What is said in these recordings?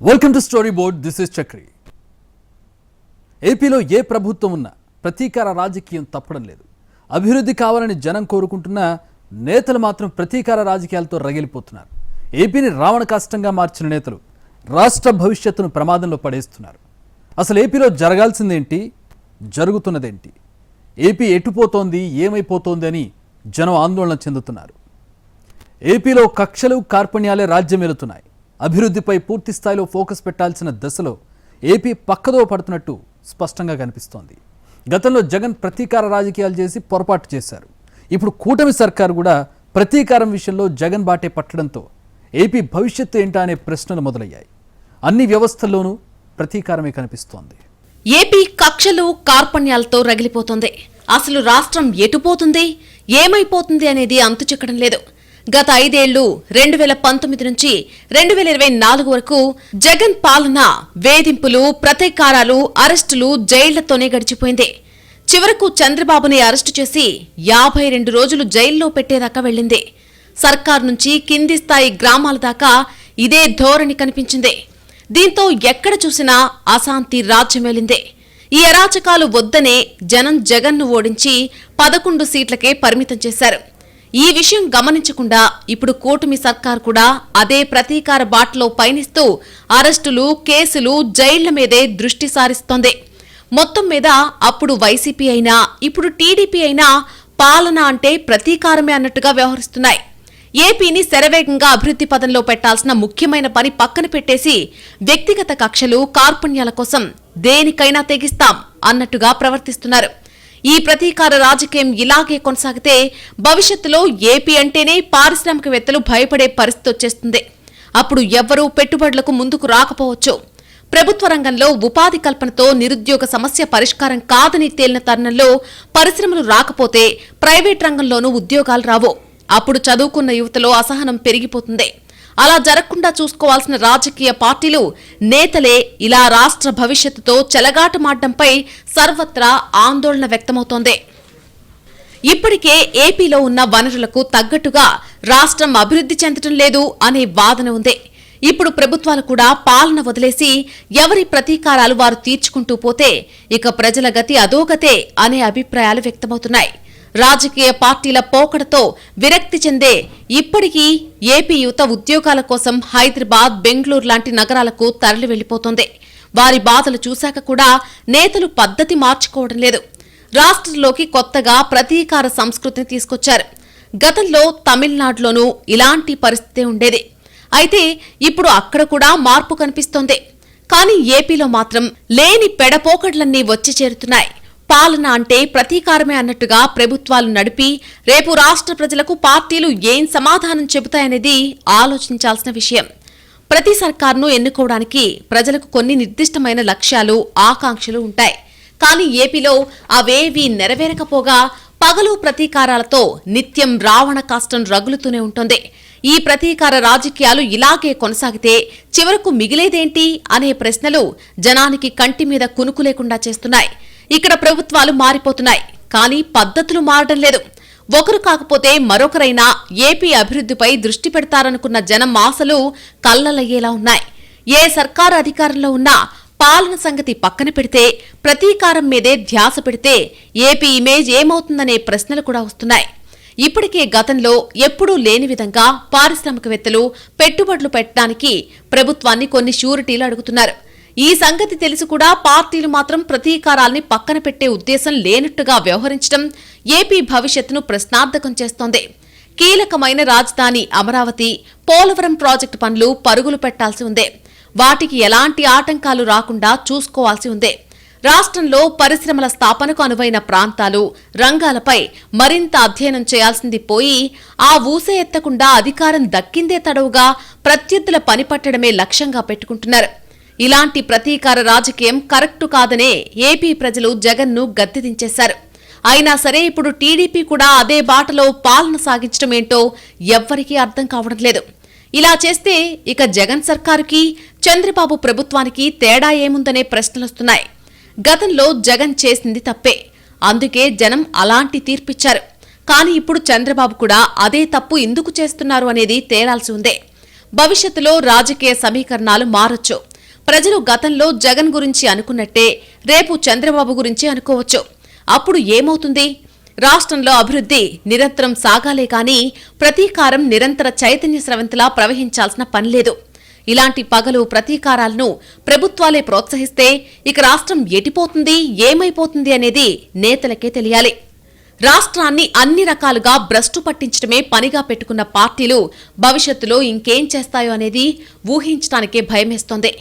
Welcome to story board. This is Chakri. ఏపీలో ఏ ప్రభుత్వం ఉన్నా ప్రతీకార రాజకీయం తప్పడం లేదు. అభివృద్ధి కావాలని జనం కోరుకుంటున్న నేతలు మాత్రం ప్రతీకార రాజకీయాలతో రగిలిపోతున్నారు. ఏపీని రావణ కాష్టంగా మార్చిన నేతలు రాష్ట్ర భవిష్యత్తును ప్రమాదంలో పడేస్తున్నారు. అసలు ఏపీలో జరగాల్సిందేంటి, జరుగుతున్నదేంటి, ఏపీ ఎటుపోతోంది, ఏమైపోతోంది అని జనం ఆందోళన చెందుతున్నారు. ఏపీలో కక్షలు కార్పణ్యాలే రాజ్యమేలుతున్నాయి. అభివృద్ధిపై పూర్తి స్థాయిలో ఫోకస్ పెట్టాల్సిన దశలో ఏపీ పక్కదో పడుతున్నట్టు స్పష్టంగా కనిపిస్తోంది. గతంలో జగన్ ప్రతీకార రాజకీయాలు చేసి పొరపాటు చేశారు. ఇప్పుడు కూటమి సర్కారు కూడా ప్రతీకారం విషయంలో జగన్ బాటే పట్టడంతో ఏపీ భవిష్యత్తు ఏంటా అనే ప్రశ్నలు మొదలయ్యాయి. అన్ని వ్యవస్థల్లోనూ ప్రతీకారమే కనిపిస్తోంది. ఏపీ కక్షలు కార్పణ్యాలతో రగిలిపోతుంది. అసలు రాష్ట్రం ఎటుపోతుంది, ఏమైపోతుంది అనేది అంతు చిక్కడం లేదు. గత 5 ఏళ్లు 2019 నుంచి 2024 వరకు జగన్ పాలన వేధింపులు, ప్రతీకారాలు, అరెస్టులు, జైళ్లతోనే గడిచిపోయింది. చివరకు చంద్రబాబుని అరెస్టు చేసి 52 రోజులు జైల్లో పెట్టేదాకా వెళ్లింది. సర్కార్ నుంచి కింది స్థాయి గ్రామాల దాకా ఇదే ధోరణి కనిపించింది. దీంతో ఎక్కడ చూసినా అశాంతి రాజ్యమేలింది. ఈ అరాచకాలు వద్దనే జనం జగన్ను ఓడించి 11 సీట్లకే పరిమితం చేశారు. ఈ విషయం గమనించకుండా ఇప్పుడు కూటమి సర్కార్ కూడా అదే ప్రతీకార బాటలో పయనిస్తూ అరెస్టులు, కేసులు, జైళ్ల మీదే దృష్టి సారిస్తోంది. మొత్తం మీద అప్పుడు వైసీపీ అయినా ఇప్పుడు టీడీపీ అయినా పాలన అంటే ప్రతీకారమే అన్నట్టుగా వ్యవహరిస్తున్నాయి. ఏపీని శరవేగంగా అభివృద్ధి పదంలో పెట్టాల్సిన ముఖ్యమైన పని పక్కన పెట్టేసి వ్యక్తిగత కక్షలు, కార్పణ్యాల కోసం దేనికైనా తెగిస్తాం అన్నట్టుగా ప్రవర్తిస్తున్నారు. ఈ ప్రతీకార రాజకీయం ఇలాగే కొనసాగితే భవిష్యత్తులో ఏపీ అంటేనే పారిశ్రామికవేత్తలు భయపడే పరిస్థితి వచ్చేస్తుంది. అప్పుడు ఎవ్వరూ పెట్టుబడులకు ముందుకు రాకపోవచ్చు. ప్రభుత్వ రంగంలో ఉపాధి కల్పనతో నిరుద్యోగ సమస్య పరిష్కారం కాదని తేలిన తరుణంలో పరిశ్రమలు రాకపోతే ప్రైవేట్ రంగంలోనూ ఉద్యోగాలు రావు. అప్పుడు చదువుకున్న యువతలో అసహనం పెరిగిపోతుంది. అలా జరగకుండా చూసుకోవాల్సిన రాజకీయ పార్టీలు, నేతలే ఇలా రాష్ట్ర భవిష్యత్తుతో చెలగాటమాడడంపై సర్వత్రా ఆందోళన వ్యక్తమవుతోంది. ఇప్పటికే ఏపీలో ఉన్న వనరులకు తగ్గట్టుగా రాష్ట్రం అభివృద్ధి చెందడం లేదు అనే వాదన ఉంది. ఇప్పుడు ప్రభుత్వాలు కూడా పాలన వదిలేసి ఎవరి ప్రతీకారాలు వారు తీర్చుకుంటూ పోతే ఇక ప్రజల గతి అధోగతే అనే అభిప్రాయాలు వ్యక్తమవుతున్నాయి. రాజకీయ పార్టీల పోకడతో విరక్తి చెందే ఇప్పటికీ ఏపీ యువత ఉద్యోగాల కోసం హైదరాబాద్, బెంగళూరు లాంటి నగరాలకు తరలి వెళ్లిపోతోంది. వారి బాధలు చూశాక కూడా నేతలు పద్ధతి మార్చుకోవడం లేదు. రాష్ట్రంలోకి కొత్తగా ప్రతీకార సంస్కృతిని తీసుకొచ్చారు. గతంలో తమిళనాడులోనూ ఇలాంటి పరిస్థితే ఉండేది. అయితే ఇప్పుడు అక్కడ కూడా మార్పు కనిపిస్తోంది. కానీ ఏపీలో మాత్రం లేని పెడపోకడ్లన్నీ వచ్చి చేరుతున్నాయి. పాలన అంటే ప్రతీకారమే అన్నట్టుగా ప్రభుత్వాలు నడిపి రేపు రాష్ట్ర ప్రజలకు పార్టీలు ఏం సమాధానం చెబుతాయనేది ఆలోచించాల్సిన విషయం. ప్రతి సర్కారును ఎన్నుకోవడానికి ప్రజలకు కొన్ని నిర్దిష్టమైన లక్ష్యాలు, ఆకాంక్షలు ఉంటాయి. కానీ ఏపీలో అవేవీ నెరవేరకపోగా పగలు ప్రతీకారాలతో నిత్యం రావణ కాష్టం రగులుతూనే ఉంటుంది. ఈ ప్రతీకార రాజకీయాలు ఇలాగే కొనసాగితే చివరకు మిగిలేదేంటి అనే ప్రశ్నలు జనానికి కంటి మీద కునుకు లేకుండా చేస్తున్నాయి. ఇక్కడ ప్రభుత్వాలు మారిపోతున్నాయి, కానీ పద్ధతులు మారడం లేదు. ఒకరు కాకపోతే మరొకరైనా ఏపీ అభివృద్ధిపై దృష్టి పెడతారనుకున్న జనం ఆశలు కల్లలయ్యేలా ఉన్నాయి. ఏ సర్కారు అధికారంలో ఉన్నా పాలన సంగతి పక్కన పెడితే ప్రతీకారం మీదే ధ్యాస పెడితే ఏపీ ఇమేజ్ ఏమవుతుందనే ప్రశ్నలు కూడా వస్తున్నాయి. ఇప్పటికే గతంలో ఎప్పుడూ లేని విధంగా పారిశ్రామికవేత్తలు పెట్టుబడులు పెట్టడానికి ప్రభుత్వాన్ని కొన్ని షూరిటీలు అడుగుతున్నారు. ఈ సంగతి తెలిసి కూడా పార్టీలు మాత్రం ప్రతీకారాల్ని పక్కన పెట్టే ఉద్దేశం లేనట్టుగా వ్యవహరించడం ఏపీ భవిష్యత్తును ప్రశ్నార్థకం చేస్తోంది. కీలకమైన రాజధాని అమరావతి, పోలవరం ప్రాజెక్టు పనులు పరుగులు పెట్టాల్సి ఉంది. వాటికి ఎలాంటి ఆటంకాలు రాకుండా చూసుకోవాల్సి ఉంది. రాష్ట్రంలో పరిశ్రమల స్థాపనకు అనువైన ప్రాంతాలు, రంగాలపై మరింత అధ్యయనం చేయాల్సింది పోయి ఆ ఊసే ఎత్తకుండా అధికారం దక్కిందే తడవుగా ప్రత్యర్థుల పని పట్టడమే లక్ష్యంగా పెట్టుకుంటున్నారు. ఇలాంటి ప్రతీకార రాజకీయం కరెక్టు కాదనే ఏపీ ప్రజలు జగన్ను గద్దెదించేశారు. అయినా సరే ఇప్పుడు టీడీపీ కూడా అదే బాటలో పాలన సాగించడం ఏంటో ఎవ్వరికీ అర్థం కావడం లేదు. ఇలా చేస్తే ఇక జగన్ సర్కారుకి, చంద్రబాబు ప్రభుత్వానికి తేడా ఏముందనే ప్రశ్నలొస్తున్నాయి. గతంలో జగన్ చేసింది తప్పే, అందుకే జనం అలాంటి తీర్పిచ్చారు. కానీ ఇప్పుడు చంద్రబాబు కూడా అదే తప్పు ఎందుకు చేస్తున్నారు అనేది తేలాల్సి ఉంది. భవిష్యత్తులో రాజకీయ సమీకరణాలు మారొచ్చు. ప్రజలు గతంలో జగన్ గురించి అనుకున్నట్టే రేపు చంద్రబాబు గురించి అనుకోవచ్చు. అప్పుడు ఏమవుతుంది? రాష్ట్రంలో అభివృద్ధి నిరంతరం సాగాలే కానీ ప్రతీకారం నిరంతర చైతన్య స్రవంతిలా ప్రవహించాల్సిన పనిలేదు. ఇలాంటి పగలు ప్రతీకారాలను ప్రభుత్వాలే ప్రోత్సహిస్తే ఇక రాష్ట్రం ఎటిపోతుంది, ఏమైపోతుంది అనేది నేతలకే తెలియాలి. రాష్ట్రాన్ని అన్ని రకాలుగా భ్రష్టు పట్టించడమే పనిగా పెట్టుకున్న పార్టీలు భవిష్యత్తులో ఇంకేం చేస్తాయో అనేది ఊహించడానికే భయమేస్తోంది.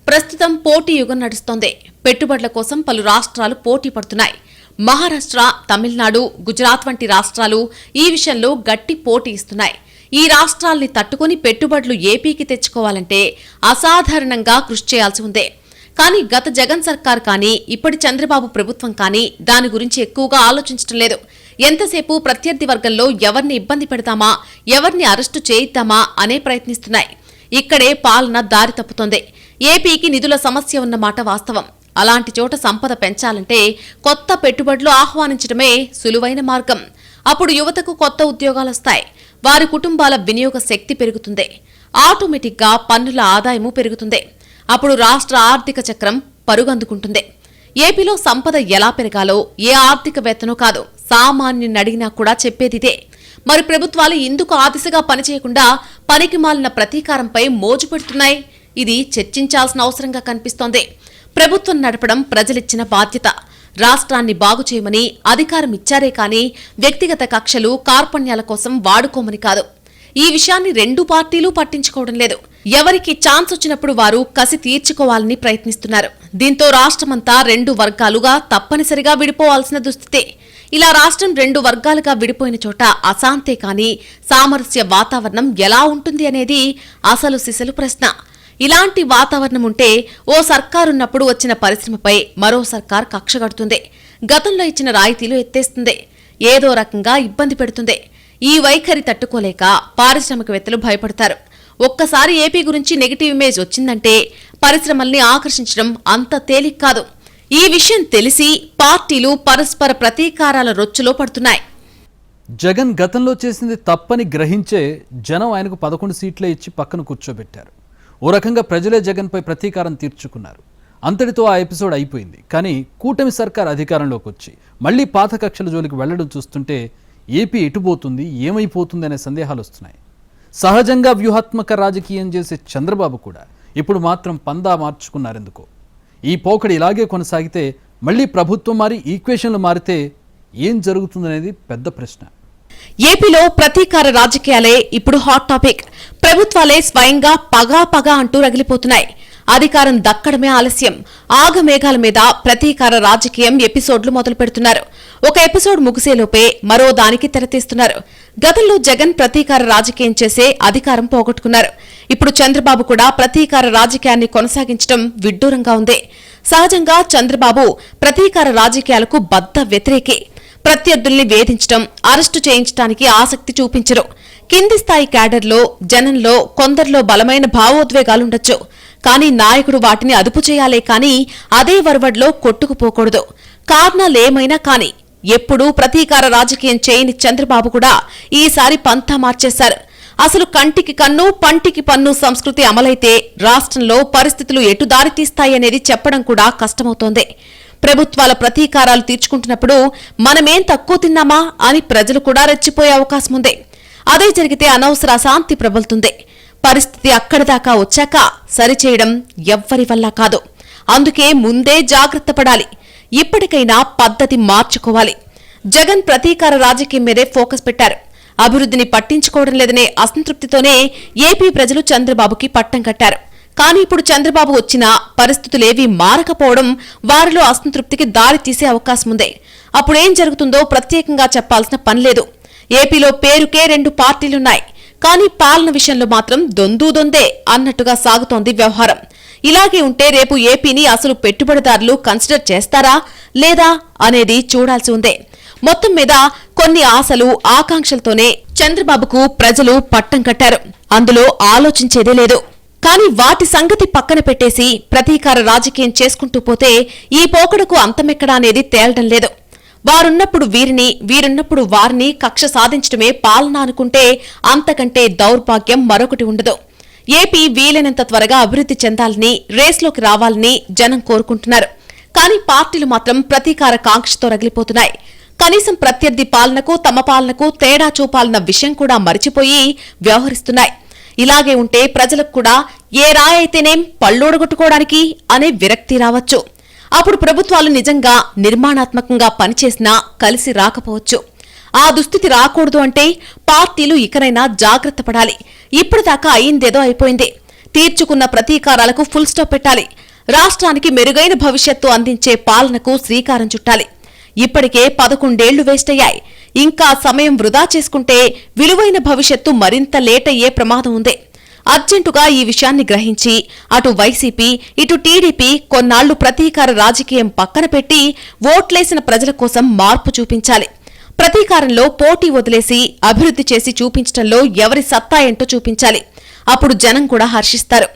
ప్రస్తుతం పోటీ యుగం నడుస్తోంది. పెట్టుబడుల కోసం పలు రాష్ట్రాలు పోటీ పడుతున్నాయి. మహారాష్ట్ర, తమిళనాడు, గుజరాత్ వంటి రాష్ట్రాలు ఈ విషయంలో గట్టి పోటీ ఇస్తున్నాయి. ఈ రాష్ట్రాల్ని తట్టుకుని పెట్టుబడులు ఏపీకి తెచ్చుకోవాలంటే అసాధారణంగా కృషి చేయాల్సి ఉంది. కానీ గత జగన్ సర్కార్ కానీ ఇప్పటి చంద్రబాబు ప్రభుత్వం కానీ దాని గురించి ఎక్కువగా ఆలోచించడం లేదు. ఎంతసేపు ప్రత్యర్థి వర్గంలో ఎవరిని ఇబ్బంది పెడతామా, ఎవరిని అరెస్టు చేయిద్దామా అనే ప్రయత్నిస్తున్నాయి. ఇక్కడే పాలన దారి తప్పుతోంది. ఏపీకి నిధుల సమస్య ఉన్నమాట వాస్తవం. అలాంటి చోట సంపద పెంచాలంటే కొత్త పెట్టుబడులు ఆహ్వానించడమే సులువైన మార్గం. అప్పుడు యువతకు కొత్త ఉద్యోగాలొస్తాయి. వారి కుటుంబాల వినియోగ శక్తి పెరుగుతుంది. ఆటోమేటిక్గా పన్నుల ఆదాయము పెరుగుతుంది. అప్పుడు రాష్ట్ర ఆర్థిక చక్రం పరుగందుకుంటుంది. ఏపీలో సంపద ఎలా పెరగాలో ఏ ఆర్థికవేత్తనో కాదు, సామాన్యుని అడిగినా కూడా చెప్పేదిదే. మరి ప్రభుత్వాలు ఇందుకు ఆ దిశగా పనిచేయకుండా పనికిమాలిన ప్రతీకారంపై మోజు పెడుతున్నాయి. ఇది చర్చించాల్సిన అవసరంగా కనిపిస్తోంది. ప్రభుత్వం నడపడం ప్రజలిచ్చిన బాధ్యత. రాష్ట్రాన్ని బాగు చేయమని అధికారం ఇచ్చారే కానీ వ్యక్తిగత కక్షలు, కార్పణ్యాల కోసం వాడుకోమని కాదు. ఈ విషయాన్ని రెండు పార్టీలు పట్టించుకోవడం లేదు. ఎవరికి ఛాన్స్ వచ్చినప్పుడు వారు కసి తీర్చుకోవాలని ప్రయత్నిస్తున్నారు. దీంతో రాష్ట్రమంతా రెండు వర్గాలుగా తప్పనిసరిగా విడిపోవాల్సిన దుస్థితే. ఇలా రాష్ట్రం రెండు వర్గాలుగా విడిపోయిన చోట అశాంతే కానీ సామరస్య వాతావరణం ఎలా ఉంటుంది అనేది అసలు సిసలు ప్రశ్న. ఇలాంటి వాతావరణం ఉంటే ఓ సర్కారున్నప్పుడు వచ్చిన పరిశ్రమపై మరో సర్కార్ కక్షగడుతుంది. గతంలో ఇచ్చిన రాయితీలు ఎత్తేస్తుంది. ఏదో రకంగా ఇబ్బంది పెడుతుంది. ఈ వైఖరి తట్టుకోలేక పారిశ్రామికవేత్తలు భయపడతారు. ఒక్కసారి ఏపీ గురించి నెగిటివ్ ఇమేజ్ వచ్చిందంటే పరిశ్రమల్ని ఆకర్షించడం అంత తేలిక కాదు. ఈ విషయం తెలిసి పార్టీలు పరస్పర ప్రతీకారాల రొచ్చులో పడుతున్నాయి. జగన్ గతంలో చేసింది తప్పని గ్రహించే జనం ఆయనకు 11 సీట్లే ఇచ్చి పక్కన కూర్చోబెట్టారు. ఓ రకంగా ప్రజలే జగన్పై ప్రతీకారం తీర్చుకున్నారు. అంతటితో ఆ ఎపిసోడ్ అయిపోయింది. కానీ కూటమి సర్కార్ అధికారంలోకి వచ్చి మళ్లీ పాత కక్షల జోలికి వెళ్లడం చూస్తుంటే ఏపీ ఎటుపోతుంది, ఏమైపోతుంది అనే సందేహాలు వస్తున్నాయి. సహజంగా వ్యూహాత్మక రాజకీయం చేసే చంద్రబాబు కూడా ఇప్పుడు మాత్రం పందా మార్చుకున్నారెందుకో. ఈ పోకడి ఇలాగే కొనసాగితే మళ్లీ ప్రభుత్వం మారి ఈక్వేషన్లు మారితే ఏం జరుగుతుందనేది పెద్ద ప్రశ్న. ఏపీలో ప్రతీకార రాజకీయాలే ఇప్పుడు హాట్ టాపిక్. ప్రభుత్వాలే స్వయంగా పగా అంటూ రగిలిపోతున్నాయి. అధికారం దక్కడమే ఆలస్యం. ఆగమేఘాల మీద ప్రతీకార రాజకీయం ఎపిసోడ్లు మొదలు పెడుతున్నారు. ఒక ఎపిసోడ్ ముగిసేలోపే మరో దానికి తెరతీస్తున్నారు. గతంలో జగన్ ప్రతీకార రాజకీయం చేసే అధికారం పోగొట్టుకున్నారు. ఇప్పుడు చంద్రబాబు కూడా ప్రతీకార రాజకీయాన్ని కొనసాగించడం విడ్డూరంగా ఉంది. సహజంగా చంద్రబాబు ప్రతీకార రాజకీయాలకు బద్ద వ్యతిరేకి. ప్రత్యర్థుల్ని వేధించడం, అరెస్టు చేయించడానికి ఆసక్తి చూపించరు. కింది స్థాయి క్యాడర్లో, జనంలో కొందరిలో బలమైన భావోద్వేగాలుండొచ్చు. కానీ నాయకుడు వాటిని అదుపు చేయాలే కానీ అదే వరవడిలో కొట్టుకుపోకూడదు. కారణాలేమైనా కానీ ఎప్పుడూ ప్రతీకార రాజకీయం చేయని చంద్రబాబు కూడా ఈసారి పంథా మార్చేశారు. అసలు కంటికి కన్ను, పంటికి పన్ను సంస్కృతి అమలైతే రాష్ట్రంలో పరిస్థితులు ఎటు దారితీస్తాయనేది చెప్పడం కూడా కష్టమవుతోంది. ప్రభుత్వాల ప్రతీకారాలు తీర్చుకుంటున్నప్పుడు మనమేం తక్కువ తిన్నామా అని ప్రజలు కూడా రెచ్చిపోయే అవకాశం ఉంది. అదే జరిగితే అనవసర అశాంతి ప్రబలుతుంది. పరిస్థితి అక్కడిదాకా వచ్చాక సరిచేయడం ఎవ్వరి వల్ల కాదు. అందుకే ముందే జాగ్రత్త పడాలి. ఇప్పటికైనా పద్ధతి మార్చుకోవాలి. జగన్ ప్రతీకార రాజకీయం మీదే ఫోకస్ పెట్టారు. అభివృద్ధిని పట్టించుకోవడం లేదనే అసంతృప్తితోనే ఏపీ ప్రజలు చంద్రబాబుకి పట్టం కట్టారు. కానీ ఇప్పుడు చంద్రబాబు వచ్చినా పరిస్థితులేవీ మారకపోవడం వారిలో అసంతృప్తికి దారి తీసే అవకాశం ఉంది. అప్పుడేం జరుగుతుందో ప్రత్యేకంగా చెప్పాల్సిన పనిలేదు. ఏపీలో పేరుకే 2 పార్టీలున్నాయి. కానీ పాలన విషయంలో మాత్రం దొందే అన్నట్టుగా సాగుతోంది వ్యవహారం. ఇలాగే ఉంటే రేపు ఏపీని అసలు పెట్టుబడిదారులు కన్సిడర్ చేస్తారా లేదా అనేది చూడాల్సి ఉంది. మొత్తం మీద కొన్ని ఆశలు, ఆకాంక్షలతోనే చంద్రబాబుకు ప్రజలు పట్టం కట్టారు. అందులో ఆలోచించేదే లేదు. కానీ వాటి సంగతి పక్కన పెట్టేసి ప్రతీకార రాజకీయం చేసుకుంటూ పోతే ఈ పోకడకు అంతమెక్కడా అనేది తేలడం లేదు. వారున్నప్పుడు వీరిని, వీరున్నప్పుడు వారిని కక్ష సాధించడమే పాలన అనుకుంటే అంతకంటే దౌర్భాగ్యం మరొకటి ఉండదు. ఏపీ వీలైనంత త్వరగా అభివృద్ధి చెందాలని, రేస్లోకి రావాలని జనం కోరుకుంటున్నారు. కానీ పార్టీలు మాత్రం ప్రతీకార కాంక్షతో రగిలిపోతున్నాయి. కనీసం ప్రత్యర్థి పాలనకు, తమ పాలనకు తేడా చూపాలన్న విషయం కూడా మరిచిపోయి వ్యవహరిస్తున్నాయి. ఇలాగే ఉంటే ప్రజలకు కూడా ఏ రాయైతేనేం పళ్ళోడగొట్టుకోవడానికి అనే విరక్తి రావచ్చు. అప్పుడు ప్రభుత్వాలు నిజంగా నిర్మాణాత్మకంగా పనిచేసినా కలిసి రాకపోవచ్చు. ఆ దుస్థితి రాకూడదు అంటే పార్టీలు ఇకనైనా జాగ్రత్త పడాలి. ఇప్పటిదాకా అయిందేదో అయిపోయింది. తీర్చుకున్న ప్రతీకారాలకు ఫుల్ స్టాప్ పెట్టాలి. రాష్ట్రానికి మెరుగైన భవిష్యత్తు అందించే పాలనకు శ్రీకారం చుట్టాలి. ఇప్పటికే 11 ఏళ్లు వేస్ట్ అయ్యాయి. ఇంకా సమయం వృధా చేసుకుంటే విలువైన భవిష్యత్తు మరింత లేట్ అయ్యే ప్రమాదం ఉంది. అర్జెంటుగా ఈ విషయాన్ని గ్రహించి అటు వైసీపీ, ఇటు టీడీపీ కొన్నాళ్లు ప్రతీకార రాజకీయం పక్కన పెట్టి ఓట్లేసిన ప్రజల కోసం మార్పు చూపించాలి. ప్రతీకారంలో పోటీ వదిలేసి అభివృద్ధి చేసి చూపించడంలో ఎవరి సత్తా ఏంటో చూపించాలి. అప్పుడు జనం కూడా హర్షిస్తారు.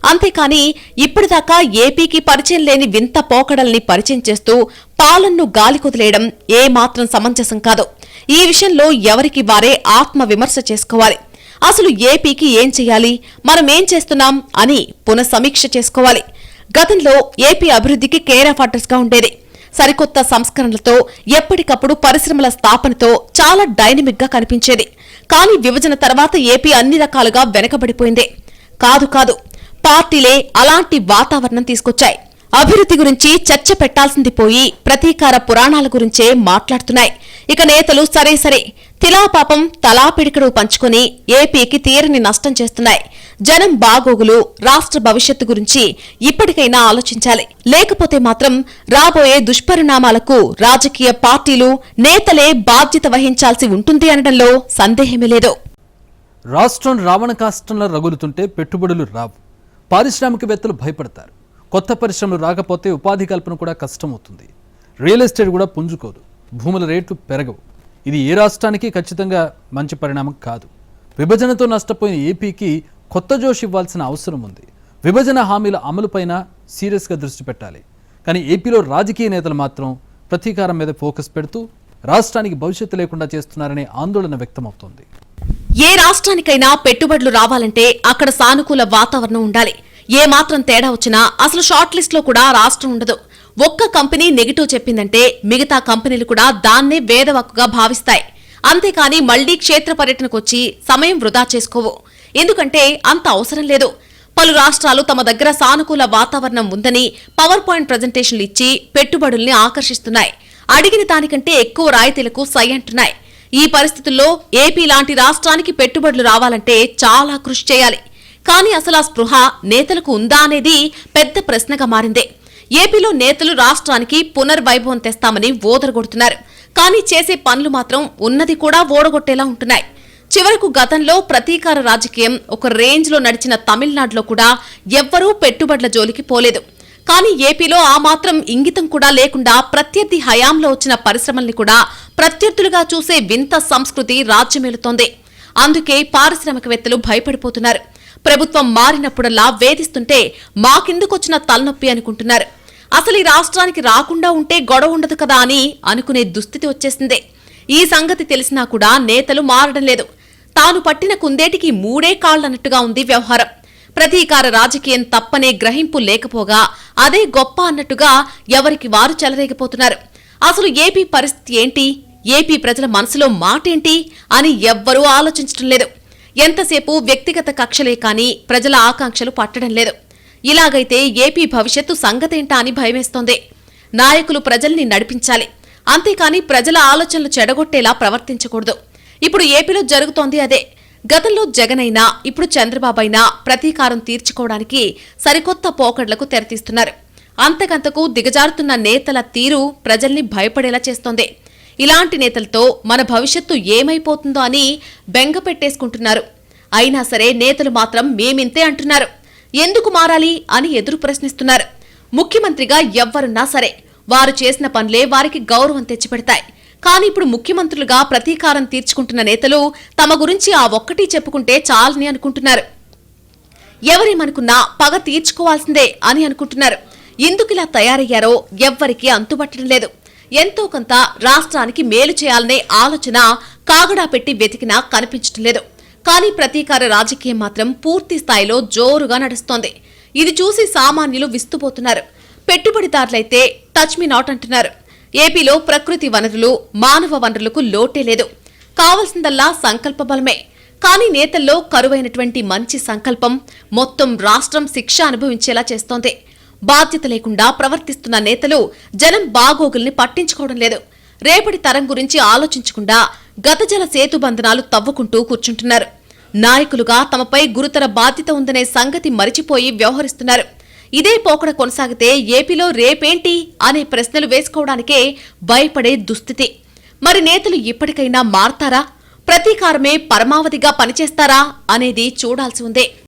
అంతేకాని ఇప్పటిదాకా ఏపీకి పరిచయం లేని వింత పోకడల్ని పరిచయం చేస్తూ పాలనను గాలికొదిలేయడం ఏమాత్రం సమంజసం కాదు. ఈ విషయంలో ఎవరికి వారే ఆత్మ విమర్శ చేసుకోవాలి. అసలు ఏపీకి ఏం చేయాలి, మనం ఏం చేస్తున్నాం అని పునఃసమీక్ష చేసుకోవాలి. గతంలో ఏపీ అభివృద్ధికి కేర్ ఆఫ్ అడ్రస్ గా ఉండేది. సరికొత్త సంస్కరణలతో, ఎప్పటికప్పుడు పరిశ్రమల స్థాపనతో చాలా డైనమిక్ గా కనిపించేది. కానీ విభజన తర్వాత ఏపీ అన్ని రకాలుగా వెనకబడిపోయింది. కాదు పార్టీలే అలాంటి వాతావరణం తీసుకొచ్చాయి. అభివృద్ధి గురించి చర్చ పెట్టాల్సింది పోయి ప్రతీకార పురాణాల గురించే మాట్లాడుతున్నాయి. ఇక నేతలు సరే తిలాపాపం తలా పిడికడు పంచుకుని ఏపీకి తీరని నష్టం చేస్తున్నాయి. జనం బాగోగులు, రాష్ట్ర భవిష్యత్తు గురించి ఇప్పటికైనా ఆలోచించాలి. లేకపోతే మాత్రం రాబోయే దుష్పరిణామాలకు రాజకీయ పార్టీలు, నేతలే బాధ్యత వహించాల్సి ఉంటుంది అనడంలో సందేహమే లేదు. రాష్ట్రం రావణ కాష్టంలో రగులుతుంటే పెట్టుబడులు రావు. పారిశ్రామికవేత్తలు భయపడతారు. కొత్త పరిశ్రమలు రాకపోతే ఉపాధి కల్పన కూడా కష్టమవుతుంది. రియల్ ఎస్టేట్ కూడా పుంజుకోదు. భూముల రేట్లు పెరగవు. ఇది ఏ రాష్ట్రానికి ఖచ్చితంగా మంచి పరిణామం కాదు. విభజనతో నష్టపోయిన ఏపీకి కొత్త జోష్ ఇవ్వాల్సిన అవసరం ఉంది. విభజన హామీల అమలుపైన సీరియస్గా దృష్టి పెట్టాలి. కానీ ఏపీలో రాజకీయ నేతలు మాత్రం ప్రతీకారం మీద ఫోకస్ పెడుతూ రాష్ట్రానికి భవిష్యత్తు లేకుండా చేస్తున్నారనే ఆందోళన వ్యక్తమవుతోంది. ఏ రాష్ట్రానికైనా పెట్టుబడులు రావాలంటే అక్కడ సానుకూల వాతావరణం ఉండాలి. ఏ మాత్రం తేడా వచ్చినా అసలు షార్ట్ లిస్ట్ లో కూడా రాష్ట్రం ఉండదు. ఒక్క కంపెనీ నెగిటివ్ చెప్పిందంటే మిగతా కంపెనీలు కూడా దాన్నే వేదవక్కుగా భావిస్తాయి. అంతేకాని మళ్లీ క్షేత్ర పర్యటనకొచ్చి సమయం వృధా చేసుకోవు. ఎందుకంటే అంత అవసరం లేదు. పలు రాష్ట్రాలు తమ దగ్గర సానుకూల వాతావరణం ఉందని పవర్ పాయింట్ ప్రజెంటేషన్లు ఇచ్చి పెట్టుబడుల్ని ఆకర్షిస్తున్నాయి. అడిగిన దానికంటే ఎక్కువ రాయితీలకు సై అంటున్నాయి. ఈ పరిస్థితుల్లో ఏపీ లాంటి రాష్ట్రానికి పెట్టుబడులు రావాలంటే చాలా కృషి చేయాలి. కానీ అసలు ఆ స్పృహ నేతలకు ఉందా అనేది పెద్ద ప్రశ్నగా మారింది. ఏపీలో నేతలు రాష్ట్రానికి పునర్వైభవం తెస్తామని ఓదరగొడుతున్నారు. కానీ చేసే పనులు మాత్రం ఉన్నది కూడా ఓడగొట్టేలా ఉంటున్నాయి. చివరకు గతంలో ప్రతీకార రాజకీయం ఒక రేంజ్ లో నడిచిన తమిళనాడులో కూడా ఎవ్వరూ పెట్టుబడుల జోలికి పోలేదు. కానీ ఏపీలో ఆ మాత్రం ఇంగితం కూడా లేకుండా ప్రత్యర్థి హయాంలో వచ్చిన పరిశ్రమల్ని కూడా ప్రత్యర్థులుగా చూసే వింత సంస్కృతి రాజ్యమేలుతోంది. అందుకే పారిశ్రామికవేత్తలు భయపడిపోతున్నారు. ప్రభుత్వం మారినప్పుడల్లా వేధిస్తుంటే మాకెందుకొచ్చిన తలనొప్పి అనుకుంటున్నారు. అసలు ఈ రాష్ట్రానికి రాకుండా ఉంటే గొడవ ఉండదు కదా అని అనుకునే దుస్థితి వచ్చేసింది. ఈ సంగతి తెలిసినా కూడా నేతలు మారడం లేదు. తాను పట్టిన కుందేటికి 3 కాళ్లన్నట్టుగా ఉంది వ్యవహారం. ప్రతీకార రాజకీయం తప్పనే గ్రహింపు లేకపోగా అదే గొప్ప అన్నట్టుగా ఎవరికి వారు చెలరేగిపోతున్నారు. అసలు ఏపీ పరిస్థితి ఏంటి, ఏపీ ప్రజల మనసులో మాటేంటి అని ఎవ్వరూ ఆలోచించడం లేదు. ఎంతసేపు వ్యక్తిగత కక్షలే కాని ప్రజల ఆకాంక్షలు పట్టడం లేదు. ఇలాగైతే ఏపీ భవిష్యత్తు సంగతేంటా అని భయమేస్తోంది. నాయకులు ప్రజల్ని నడిపించాలి. అంతేకాని ప్రజల ఆలోచనలు చెడగొట్టేలా ప్రవర్తించకూడదు. ఇప్పుడు ఏపీలో జరుగుతోంది అదే. గతంలో జగన్ అయినా ఇప్పుడు చంద్రబాబు అయినా ప్రతీకారం తీర్చుకోవడానికి సరికొత్త పోకడ్లకు తెరతీస్తున్నారు. అంతకంతకు దిగజారుతున్న నేతల తీరు ప్రజల్ని భయపడేలా చేస్తోంది. ఇలాంటి నేతలతో మన భవిష్యత్తు ఏమైపోతుందో అని బెంగ పెట్టేసుకుంటున్నారు. అయినా సరే నేతలు మాత్రం మేమింతే అంటున్నారు. ఎందుకు మారాలి అని ఎదురు ప్రశ్నిస్తున్నారు. ముఖ్యమంత్రిగా ఎవ్వరున్నా సరే వారు చేసిన పనులే వారికి గౌరవం తెచ్చిపెడతాయి. కానీ ఇప్పుడు ముఖ్యమంత్రులుగా ప్రతీకారం తీర్చుకుంటున్న నేతలు తమ గురించి ఆ ఒక్కటి చెప్పుకుంటే చాలని అనుకుంటున్నారు. ఎవరేమనుకున్నా పగ తీర్చుకోవాల్సిందే అని అనుకుంటున్నారు. ఎందుకిలా తయారయ్యారో ఎవ్వరికీ అంతుబట్టడం లేదు. ఎంతో కొంత రాష్ట్రానికి మేలు చేయాలనే ఆలోచన కాగడా పెట్టి వెతికినా కనిపించడం లేదు. కానీ ప్రతీకార రాజకీయం మాత్రం పూర్తి స్థాయిలో జోరుగా నడుస్తోంది. ఇది చూసి సామాన్యులు విస్తుపోతున్నారు. పెట్టుబడిదారులైతే టచ్ మీ నాట్ అంటున్నారు. ఏపీలో ప్రకృతి వనరులు, మానవ వనరులకు లోటే లేదు. కావలసిందల్లా సంకల్ప బలమే. కానీ నేతల్లో కరువైనటువంటి మంచి సంకల్పం మొత్తం రాష్ట్రం శిక్ష అనుభవించేలా చేస్తోంది. బాధ్యత లేకుండా ప్రవర్తిస్తున్న నేతలు జనం బాగోగుల్ని పట్టించుకోవడం లేదు. రేపటి తరం గురించి ఆలోచించకుండా గతజల సేతుబంధనాలు తవ్వుకుంటూ కూర్చుంటున్నారు. నాయకులుగా తమపై గురుతర బాధ్యత ఉందనే సంగతి మరిచిపోయి వ్యవహరిస్తున్నారు. ఇదే పోకడ కొనసాగితే ఏపీలో రేపేంటి అనే ప్రశ్నలు వేసుకోవడానికే భయపడే దుస్థితి. మరి నేతలు ఇప్పటికైనా మారతారా? ప్రతీకారమే పరమావధిగా పనిచేస్తారా అనేది చూడాల్సి ఉంది.